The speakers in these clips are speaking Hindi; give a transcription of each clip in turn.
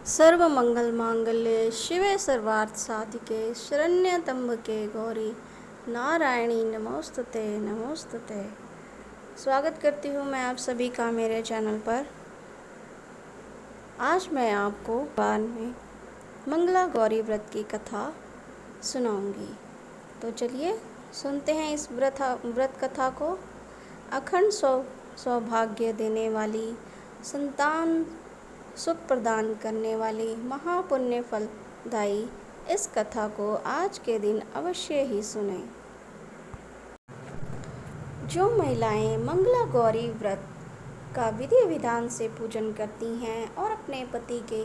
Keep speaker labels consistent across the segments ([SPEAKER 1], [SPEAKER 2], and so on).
[SPEAKER 1] सर्वमंगलमांगल्ये शिवे सर्वार्थसाधिके शरण्ये त्र्यंबके गौरी नारायणी नमोस्तुते नमोस्तुते। स्वागत करती हूँ मैं आप सभी का मेरे चैनल पर। आज मैं आपको बाद में मंगला गौरी व्रत की कथा सुनाऊंगी। तो चलिए सुनते हैं इस व्रत कथा को। अखंड सौभाग्य देने वाली, संतान सुख प्रदान करने वाली, महापुण्य फलदायी इस कथा को आज के दिन अवश्य ही सुनें। जो महिलाएं मंगला गौरी व्रत का विधि विधान से पूजन करती हैं और अपने पति के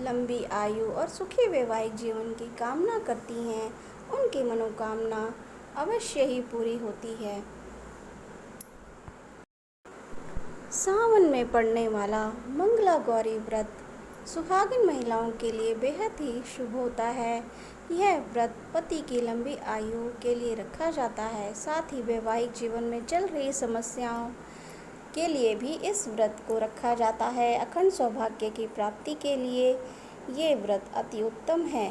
[SPEAKER 1] लंबी आयु और सुखी वैवाहिक जीवन की कामना करती हैं, उनकी मनोकामना अवश्य ही पूरी होती है। सावन में पड़ने वाला मंगला गौरी व्रत सुहागिन महिलाओं के लिए बेहद ही शुभ होता है। यह व्रत पति की लंबी आयु के लिए रखा जाता है। साथ ही वैवाहिक जीवन में चल रही समस्याओं के लिए भी इस व्रत को रखा जाता है। अखंड सौभाग्य की प्राप्ति के लिए ये व्रत अति उत्तम है।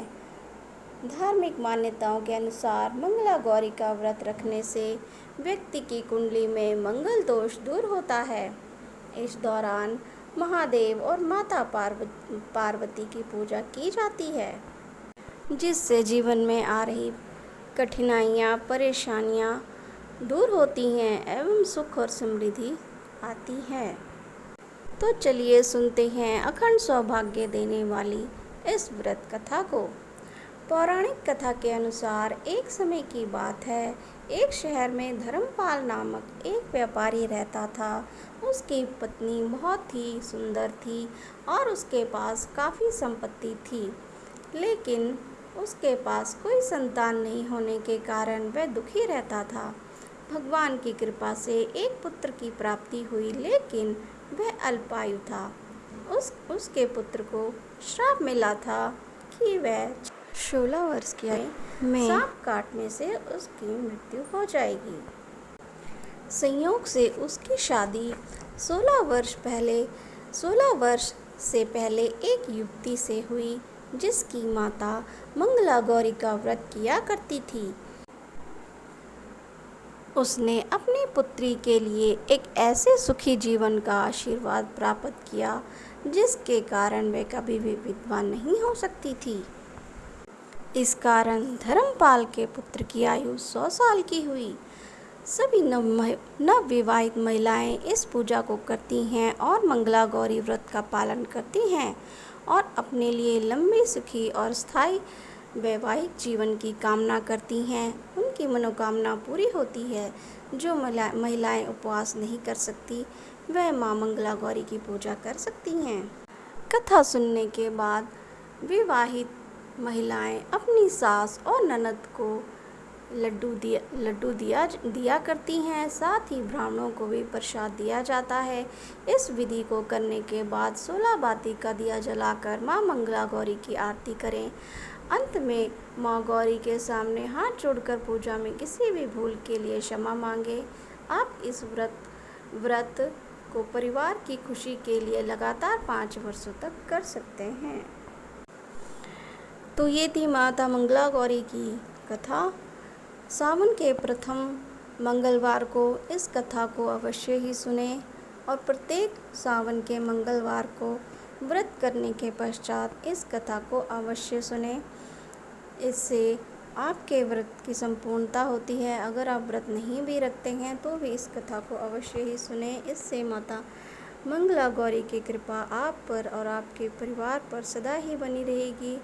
[SPEAKER 1] धार्मिक मान्यताओं के अनुसार मंगला गौरी का व्रत रखने से व्यक्ति की कुंडली में मंगल दोष दूर होता है। इस दौरान महादेव और माता पार्वती की पूजा की जाती है, जिससे जीवन में आ रही कठिनाइयाँ, परेशानियाँ दूर होती हैं एवं सुख और समृद्धि आती है। तो चलिए सुनते हैं अखंड सौभाग्य देने वाली इस व्रत कथा को। पौराणिक कथा के अनुसार एक समय की बात है, एक शहर में धर्मपाल नामक एक व्यापारी रहता था। उसकी पत्नी बहुत ही सुंदर थी और उसके पास काफ़ी संपत्ति थी, लेकिन उसके पास कोई संतान नहीं होने के कारण वह दुखी रहता था। भगवान की कृपा से एक पुत्र की प्राप्ति हुई, लेकिन वह अल्पायु था। उसके पुत्र को श्राप मिला था कि वह 16 वर्ष की आयु में सांप काटने से उसकी मृत्यु हो जाएगी। संयोग से उसकी शादी 16 वर्ष से पहले एक युवती से हुई, जिसकी माता मंगला गौरी का व्रत किया करती थी। उसने अपनी पुत्री के लिए एक ऐसे सुखी जीवन का आशीर्वाद प्राप्त किया, जिसके कारण वह कभी भी विधवा नहीं हो सकती थी। इस कारण धर्मपाल के पुत्र की आयु 100 साल की हुई। सभी नवविवाहित महिलाएं इस पूजा को करती हैं और मंगला गौरी व्रत का पालन करती हैं और अपने लिए लंबी, सुखी और स्थायी वैवाहिक जीवन की कामना करती हैं। उनकी मनोकामना पूरी होती है। जो महिलाएं उपवास नहीं कर सकती, वह मां मंगला गौरी की पूजा कर सकती हैं। कथा सुनने के बाद विवाहित महिलाएं अपनी सास और ननद को लड्डू दिया करती हैं। साथ ही ब्राह्मणों को भी प्रसाद दिया जाता है। इस विधि को करने के बाद 16 बाती का दिया जलाकर मां मंगला गौरी की आरती करें। अंत में मां गौरी के सामने हाथ जोड़कर पूजा में किसी भी भूल के लिए क्षमा मांगे। आप इस व्रत को परिवार की खुशी के लिए लगातार 5 वर्षों तक कर सकते हैं। तो ये थी माता मंगला गौरी की कथा। सावन के प्रथम मंगलवार को इस कथा को अवश्य ही सुने और प्रत्येक सावन के मंगलवार को व्रत करने के पश्चात इस कथा को अवश्य सुने। इससे आपके व्रत की संपूर्णता होती है। अगर आप व्रत नहीं भी रखते हैं तो भी इस कथा को अवश्य ही सुने। इससे माता मंगला गौरी की कृपा आप पर और आपके परिवार पर सदा ही बनी रहेगी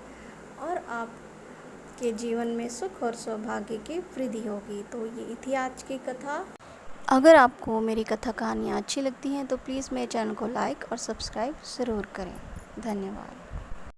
[SPEAKER 1] और आपके जीवन में सुख और सौभाग्य की वृद्धि होगी। तो ये थी आज की कथा। अगर आपको मेरी कथा कहानियाँ अच्छी लगती हैं तो प्लीज़ मेरे चैनल को लाइक और सब्सक्राइब ज़रूर करें। धन्यवाद।